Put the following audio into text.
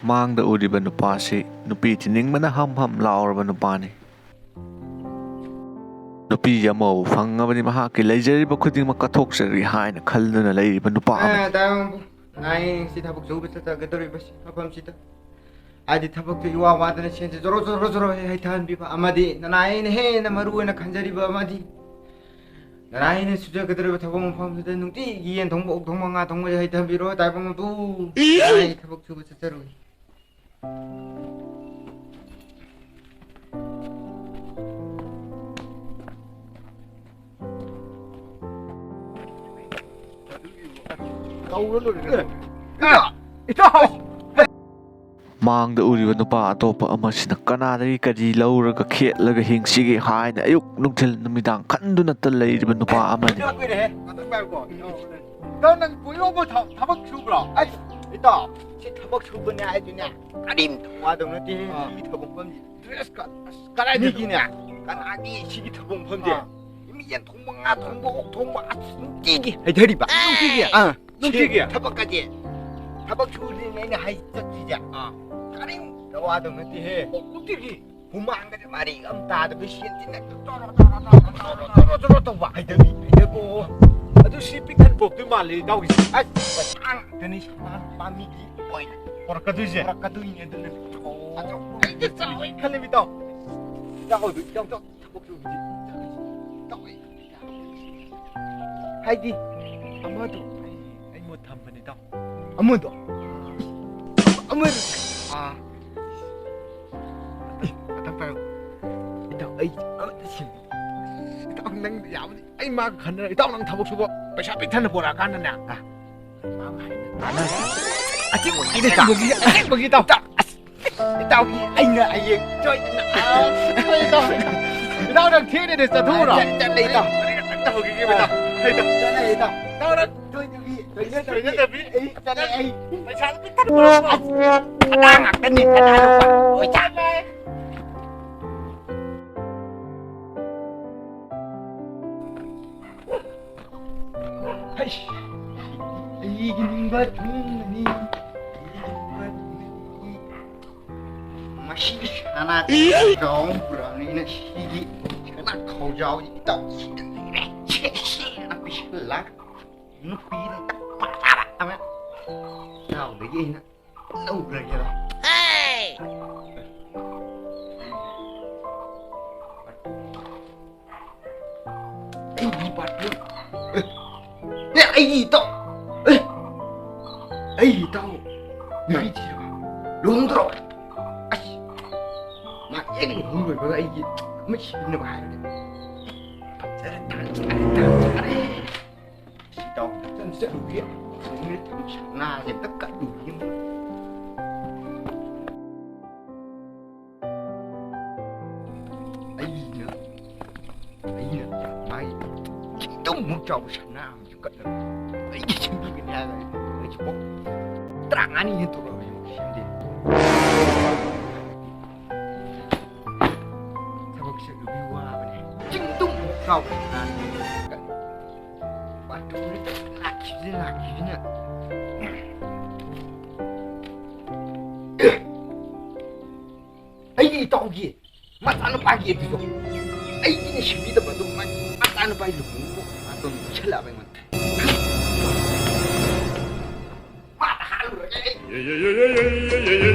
ꯃꯥꯡꯗ ꯎꯔꯤꯕ ꯅꯨꯄꯥꯁꯤ ꯅꯨꯄꯤ ꯊꯤꯅꯤꯡꯕꯅ ꯍꯝ ꯂꯥꯎꯔꯕ ꯅꯨꯄꯥꯅꯤ. ꯅꯨꯄꯤ ꯑꯃꯕꯨ ꯐꯪꯉꯕꯗꯤ ꯃꯍꯥꯛꯀꯤ ꯂꯩꯖꯔꯤꯕ ꯈꯨꯗꯤꯡꯃꯛ ꯀꯠꯊꯣꯛꯆꯔꯤ ꯍꯥꯏꯅ ꯈꯜꯗꯨꯅ ꯂꯩꯔꯤꯕ ꯅꯨꯄꯥ ꯑꯃꯅꯤ. 다음 나이 타복 좋은 차 그들이 합함시다. 아디 타복도 이와 와드는 신세 조로조로조로 해탄 비바 아마디 나이는 해나 마루에나 간자리바 아마디 나이는 수저 그들이 타복은 팜수대 농띠 이엔 동복 동망아 동무자 해탄 비로 달봉은 두 나이 타복 좋은 차로 ꯃꯥꯡꯗ ꯎꯔꯤꯕ ꯅꯨꯄꯥ ꯑꯇꯣꯞꯄ ꯑꯃꯁꯤꯅ ꯀꯅꯥꯗꯒꯤ ꯀꯔꯤ ꯂꯧꯔꯒ ꯈꯦꯠꯂꯒ ꯍꯤꯡꯁꯤꯒꯦ ꯍꯥꯏꯅ ꯑꯌꯨꯛ ꯅꯨꯡꯊꯤꯜ ꯅꯨꯃꯤꯗꯥꯡ ꯈꯟꯗꯨꯅꯇ ꯂꯩꯔꯤꯕ ꯅꯨꯄꯥ ꯑꯃꯅꯤ. 너는 뭐이거 타박 주브라. 아이, 이따 시 타박 주브냐 해주냐. 까림 와도 너티 이 타박 범지. 드레스 까라이 되기냐. 까나기 시기 타박 범지. 이미엔 동방아 동방 뛰기 해리바. 뛰기야. 뛰기야. 타박까지. 타박 주리네 하이 짝지자. 까림 와도 너티 해. 뛰기. 보면 안 가지 말이 엄다도 그 시엔진네 떨어떨어떨어떨어떨어떨어 와 이대비 이대고 아주 시픽한 법도 말리 나오기 아 짱 되니 마미기 보이나 오락가두지 오락가두이 애들은 아주 이제 싸우이 칼림이다 야어도 짱짱 타복주지 따위 하이디 아마도 아이 못 한번이다 아무도 아 phải tao ấy xin tao đang dạo ấy mà khẩn này tao đang thao bốc số phải sao bị thân là bộ ra gan nè à chứ cái này tao cái tao tao anh là anh chơi tao đang thiếu để sở thu rồi chân này tao tao cái tao chân này tao đang chơi như chơi như ấy chân này ấy phải sao bị thân bộ đang ngạc cái nhìn cái nào ôi cha 이긴 것뿐이 맛이 하나 좋은 불안이는 시기 하나 거자오지 떡시는 이래 채시나 비실라 누피를 딱 받아라 하면 nào để gì nữa lâu rồi kìa đó cái gì bắt được ấy tao ấy tao người gì đúng rồi mà em không người với ấy gì mới xin được bài tao chân sẽ đủ kia nên thằng na thì tất cả đủ nhưng ấy nữa mai tung một trâu sẵn nào chứ cận được ấy cái chân đi bên nhà rồi ấy chỉ bốc trang anh như tụi rồi xem đi sao bác sĩ bị qua bên này chân tung một trâu sẵn bắt đầu lạc gì nữa ấy gì tao gì mắt anh nó bay gì thì rồi ấy cái gì bị đập vào tụi mày mắt anh nó bay lủng 좀 첼라백만 예예예예예예